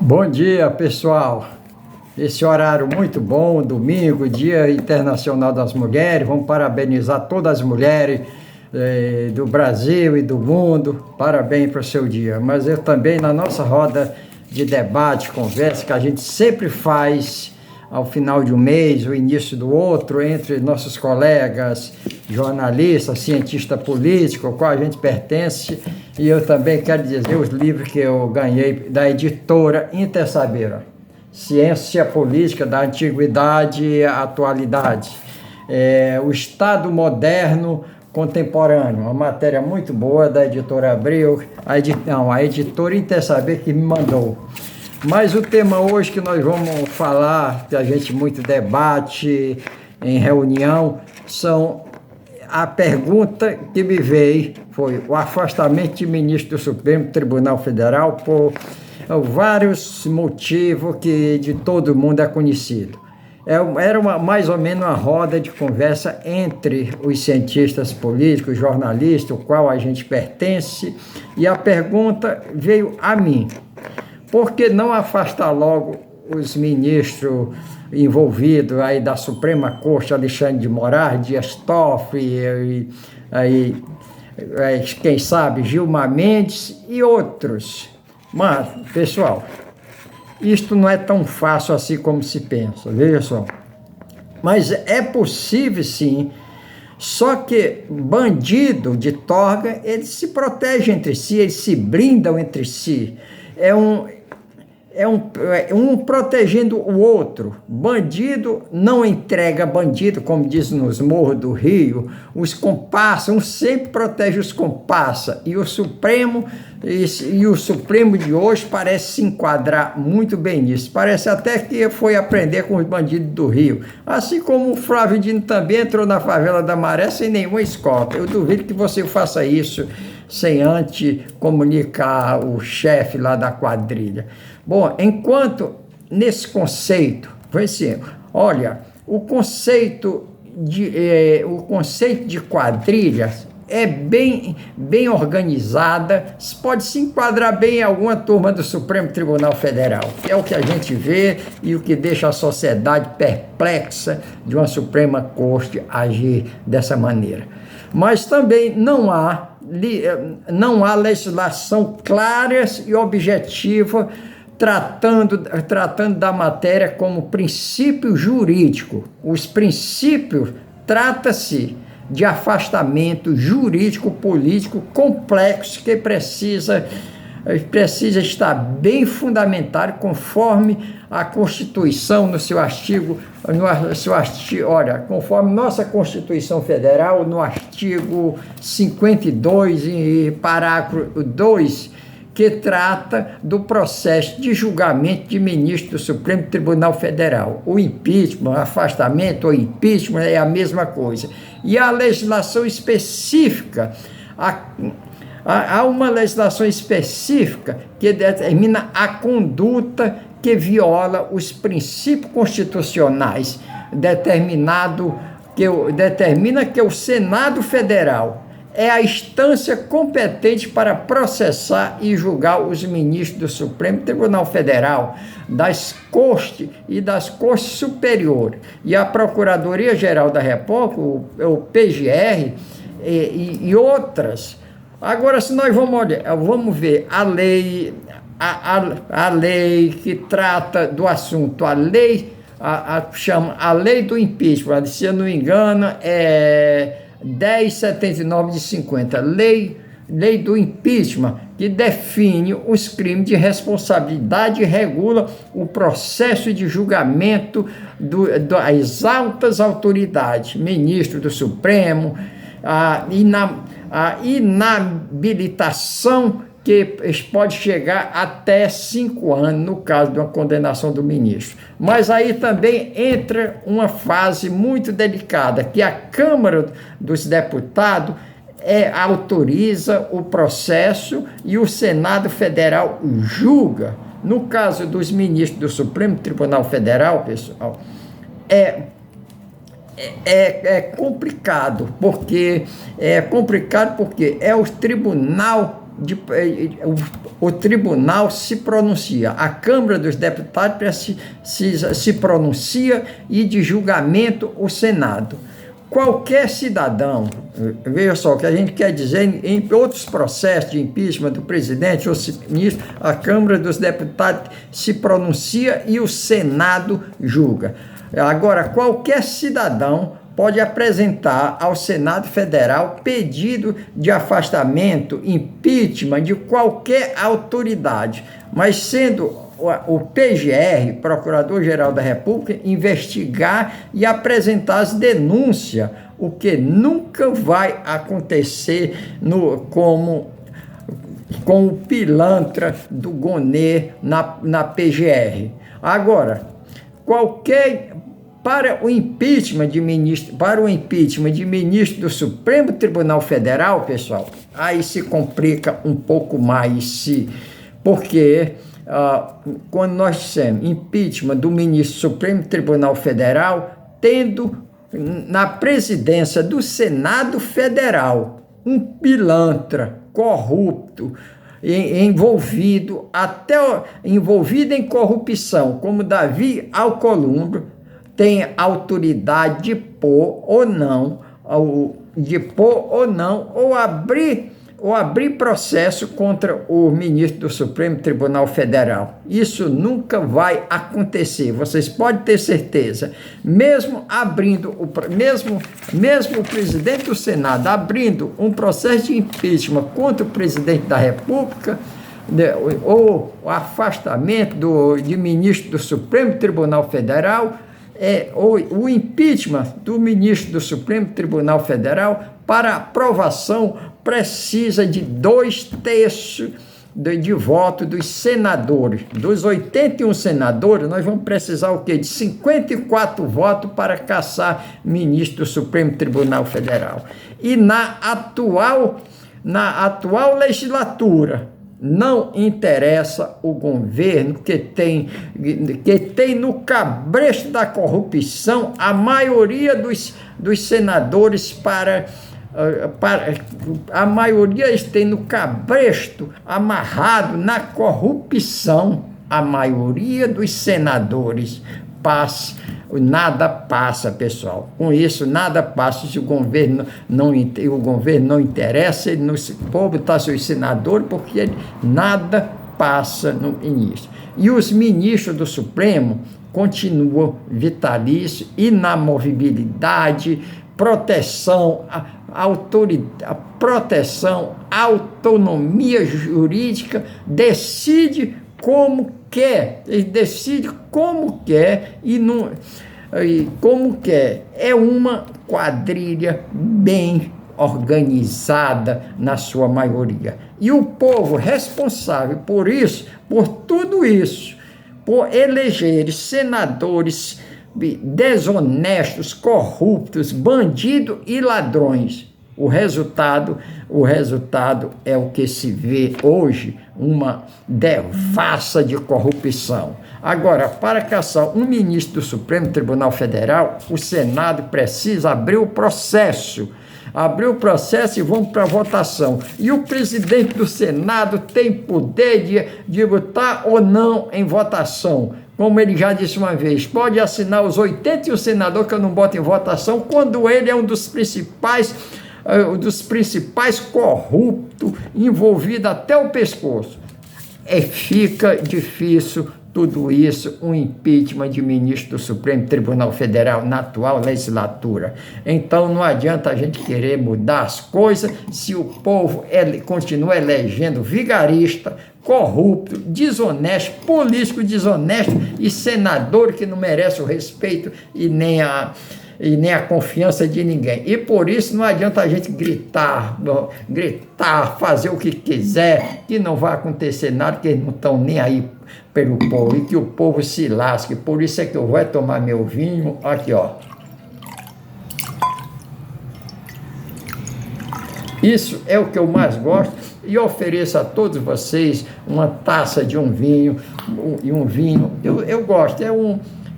Bom dia, pessoal. Esse horário muito bom, domingo, Dia Internacional das Mulheres. Vamos parabenizar todas as mulheres do Brasil e do mundo. Parabéns para o seu dia. Mas eu também, na nossa roda de debate, conversa, que a gente sempre faz ao final de um mês, o início do outro, entre nossos colegas jornalistas, cientistas políticos, ao qual a gente pertence. E eu também quero dizer os livros que eu ganhei da editora Intersaber: Ciência Política da Antiguidade à Atualidade, O Estado Moderno Contemporâneo, uma matéria muito boa da editora Abril, a editora Intersaber que me mandou. Mas o tema hoje que nós vamos falar, que a gente muito debate em reunião, são a pergunta que me veio, foi o afastamento de ministro do Supremo Tribunal Federal por vários motivos que de todo mundo é conhecido. Era mais ou menos uma roda de conversa entre os cientistas políticos, jornalistas, o qual a gente pertence, e a pergunta veio a mim: por que não afastar logo os ministros envolvidos aí da Suprema Corte, Alexandre de Moraes, Dias Toffoli, quem sabe, Gilmar Mendes e outros? Mas, pessoal, isto não é tão fácil assim como se pensa, veja só. Mas é possível sim, só que bandido de torga, eles se protegem entre si, eles se blindam entre si. Um protegendo o outro. Bandido não entrega bandido, como diz nos morros do Rio. Os comparsas, um sempre protege os comparsas. E o Supremo de hoje parece se enquadrar muito bem nisso. Parece até que foi aprender com os bandidos do Rio. Assim como o Flávio Dino também entrou na favela da Maré sem nenhuma escolta. Eu duvido que você faça isso sem antes comunicar o chefe lá da quadrilha. Bom, enquanto nesse conceito, foi assim, olha, o conceito de quadrilha é bem organizada, pode se enquadrar bem em alguma turma do Supremo Tribunal Federal, que é o que a gente vê e o que deixa a sociedade perplexa de uma Suprema Corte agir dessa maneira. Mas também não há legislação clara e objetiva tratando da matéria como princípio jurídico. Os princípios trata-se de afastamento jurídico-político complexo que precisa estar bem fundamentado conforme a Constituição no seu artigo, conforme nossa Constituição Federal, no artigo 52, e parágrafo 2, que trata do processo de julgamento de ministro do Supremo Tribunal Federal. O impeachment, afastamento ou impeachment é a mesma coisa. E a legislação específica, há uma legislação específica que determina a conduta que viola os princípios constitucionais, determina que o Senado Federal é a instância competente para processar e julgar os ministros do Supremo Tribunal Federal, das Cortes e das Cortes Superiores. E a Procuradoria-Geral da República, o PGR e outras. Agora, se nós vamos ver a lei que trata do assunto, chama a lei do impeachment, se eu não me engano, é 1079 de 50, lei do impeachment, que define os crimes de responsabilidade e regula o processo de julgamento das altas autoridades, ministro do Supremo, a inabilitação que pode chegar até 5 anos, no caso de uma condenação do ministro. Mas aí também entra uma fase muito delicada, que a Câmara dos Deputados autoriza o processo e o Senado Federal julga. No caso dos ministros do Supremo Tribunal Federal, pessoal, complicado, porque é o Tribunal o tribunal se pronuncia, a Câmara dos Deputados se pronuncia e de julgamento o Senado. Qualquer cidadão, veja só, o que a gente quer dizer, em outros processos de impeachment do presidente ou ministro, a Câmara dos Deputados se pronuncia e o Senado julga. Agora, qualquer cidadão pode apresentar ao Senado Federal pedido de afastamento, impeachment de qualquer autoridade, mas sendo o PGR, Procurador-Geral da República, investigar e apresentar as denúncias, o que nunca vai acontecer com o pilantra do Gonê na PGR. Agora, para o impeachment de ministro do Supremo Tribunal Federal, pessoal, aí se complica um pouco mais, porque quando nós dissemos impeachment do ministro do Supremo Tribunal Federal, tendo na presidência do Senado Federal um pilantra corrupto, envolvido em corrupção, como Davi Alcolumbre, tem autoridade de pôr ou não, ou abrir processo contra o ministro do Supremo Tribunal Federal. Isso nunca vai acontecer, vocês podem ter certeza. Mesmo o presidente do Senado abrindo um processo de impeachment contra o presidente da República, ou o afastamento de ministro do Supremo Tribunal Federal, o impeachment do ministro do Supremo Tribunal Federal, para aprovação, precisa de 2/3 de voto dos senadores. Dos 81 senadores, nós vamos precisar o quê? De 54 votos para caçar ministro do Supremo Tribunal Federal. E na atual legislatura, não interessa o governo que tem no cabresto da corrupção a maioria dos senadores a maioria tem no cabresto, amarrado na corrupção, a maioria dos senadores nada passa, pessoal. Com isso, nada passa. Se o governo não interessa, o povo está seus senadores, porque nada passa no início. E os ministros do Supremo continuam vitalício, inamovibilidade, proteção, autonomia jurídica, decide como quer e como quer. É uma quadrilha bem organizada na sua maioria. E o povo responsável por tudo isso, por eleger senadores desonestos, corruptos, bandidos e ladrões. O resultado é o que se vê hoje, uma devassa de corrupção. Agora, para caçar um ministro do Supremo Tribunal Federal, o Senado precisa abrir o processo e vamos para a votação. E o presidente do Senado tem poder de botar ou não em votação. Como ele já disse uma vez, pode assinar os 81 senadores que eu não boto em votação, quando ele é um dos principais corruptos, envolvido até o pescoço. Fica difícil tudo isso, um impeachment de ministro do Supremo Tribunal Federal na atual legislatura. Então não adianta a gente querer mudar as coisas se o povo continua elegendo vigarista, corrupto, desonesto, político desonesto e senador que não merece o respeito e nem a confiança de ninguém. E por isso não adianta a gente gritar, fazer o que quiser, que não vai acontecer nada, que eles não estão nem aí pelo povo, e que o povo se lasque. Por isso é que eu vou tomar meu vinho, aqui ó. Isso é o que eu mais gosto, e ofereço a todos vocês uma taça de um vinho, eu gosto,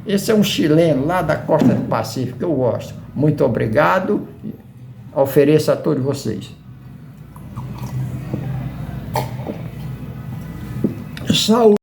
esse é um chileno lá da costa do Pacífico, eu gosto. Muito obrigado, ofereço a todos vocês. saúde.